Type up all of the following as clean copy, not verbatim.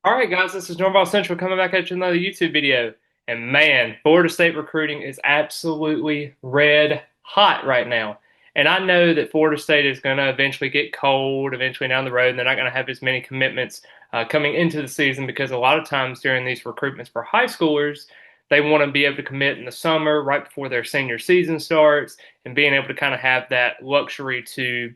All right, guys, this is Norvell Central coming back at you with another YouTube video. And man, Florida State recruiting is absolutely red hot right now. And I know that Florida State is going to eventually get cold, eventually down the road, and they're not going to have as many commitments coming into the season because a lot of times during these recruitments for high schoolers, they want to be able to commit in the summer, right before their senior season starts, and being able to kind of have that luxury to,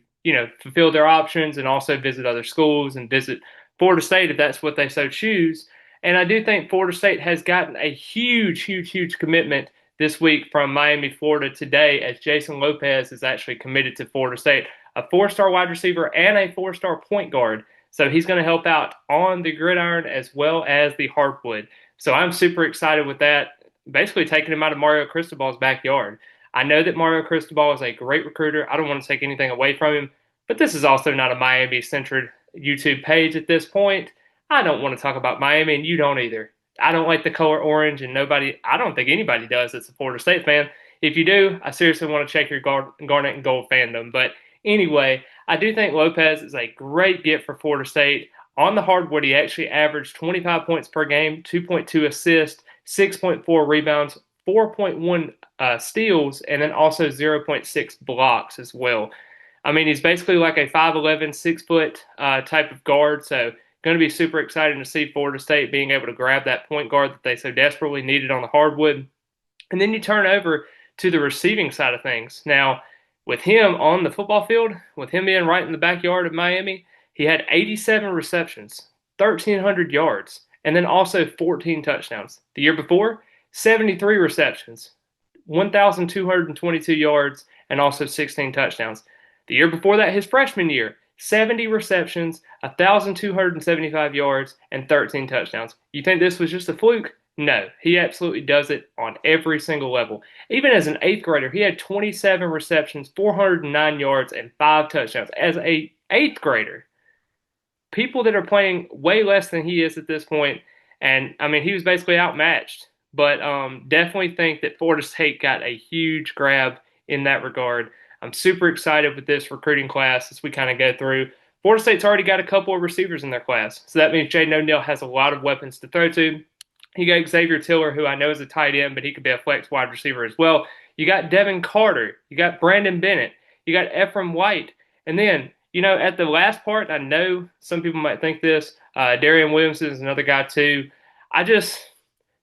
fulfill their options and also visit other schools and visit Florida State if that's what they so choose. And I do think Florida State has gotten a huge, huge, huge commitment this week from Miami, Florida today, as Jasen Lopez is actually committed to Florida State, a four-star wide receiver and a four-star point guard. So he's going to help out on the gridiron as well as the hardwood. So I'm super excited with that, basically taking him out of Mario Cristobal's backyard. I know that Mario Cristobal is a great recruiter. I don't want to take anything away from him, but this is also not a Miami-centered YouTube page at this point. I don't want to talk about Miami, and you don't either. I don't like the color orange, and I don't think anybody does that's a Florida State fan. If you do, I seriously want to check your garnet and gold fandom. But anyway, I do think Lopez is a great get for Florida State. On the hardwood, he actually averaged 25 points per game, 2.2 assists, 6.4 rebounds, 4.1 steals, and then also 0.6 blocks as well. I mean, he's basically like a 5'11", 6-foot type of guard. So, going to be super exciting to see Florida State being able to grab that point guard that they so desperately needed on the hardwood. And then you turn over to the receiving side of things. Now, with him on the football field, with him being right in the backyard of Miami, he had 87 receptions, 1,300 yards, and then also 14 touchdowns. The year before, 73 receptions, 1,222 yards, and also 16 touchdowns. The year before that, his freshman year, 70 receptions, 1,275 yards, and 13 touchdowns. You think this was just a fluke? No, he absolutely does it on every single level. Even as an eighth grader, he had 27 receptions, 409 yards, and 5 touchdowns. As a eighth grader, people that are playing way less than he is at this point, and I mean, he was basically outmatched. But definitely think that Florida State got a huge grab in that regard. I'm super excited with this recruiting class as we kind of go through. Florida State's already got a couple of receivers in their class, so that means Jaden O'Neal has a lot of weapons to throw to. You got Xavier Tiller, who I know is a tight end, but he could be a flex wide receiver as well. You got Devin Carter. You got Brandon Bennett. You got Ephraim White. And then, at the last part, I know some people might think this, Darian Williamson is another guy too.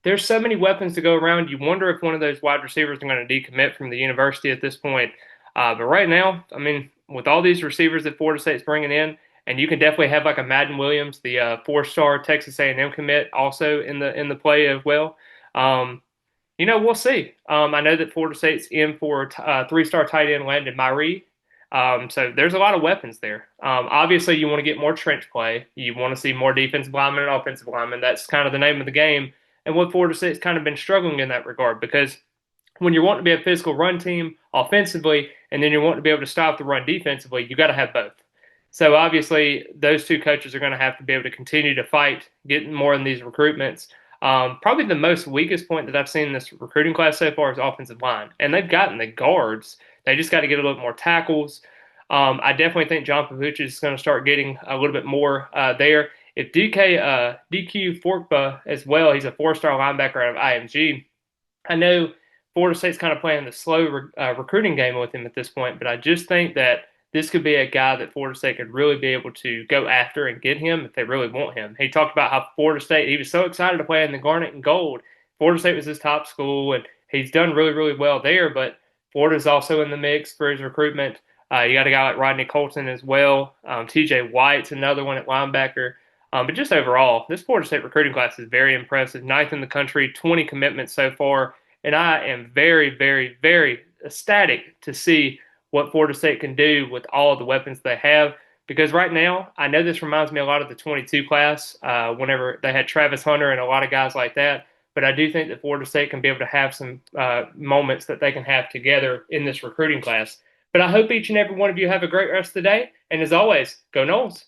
There's so many weapons to go around. You wonder if one of those wide receivers are going to decommit from the university at this point. But right now, I mean, with all these receivers that Florida State's bringing in, and you can definitely have like a Madden Williams, the four-star Texas A&M commit, also in the play as well. We'll see. I know that Florida State's in for three-star tight end Landon Myrie. So there's a lot of weapons there. Obviously, you want to get more trench play. You want to see more defensive linemen and offensive linemen. That's kind of the name of the game. And what Florida State's kind of been struggling in that regard, because when you're wanting to be a physical run team offensively, and then you're wanting to be able to stop the run defensively, you got to have both. So obviously, those two coaches are going to have to be able to continue to fight, get more in these recruitments. Probably the most weakest point that I've seen in this recruiting class so far is offensive line, and they've gotten the guards. They just got to get a little more tackles. I definitely think John Pavuch is going to start getting a little bit more there. If DQ Forkba as well, he's a four-star linebacker out of IMG. I know Florida State's kind of playing the slow recruiting game with him at this point, but I just think that this could be a guy that Florida State could really be able to go after and get him if they really want him. He talked about how Florida State, he was so excited to play in the Garnet and Gold. Florida State was his top school, and he's done really, really well there, but Florida's also in the mix for his recruitment. You got a guy like Rodney Colton as well. TJ White's another one at linebacker. But just overall, this Florida State recruiting class is very impressive. Ninth in the country, 20 commitments so far. And I am very, very, very ecstatic to see what Florida State can do with all of the weapons they have. Because right now, I know this reminds me a lot of the 22 class, whenever they had Travis Hunter and a lot of guys like that. But I do think that Florida State can be able to have some moments that they can have together in this recruiting class. But I hope each and every one of you have a great rest of the day. And as always, go Noles.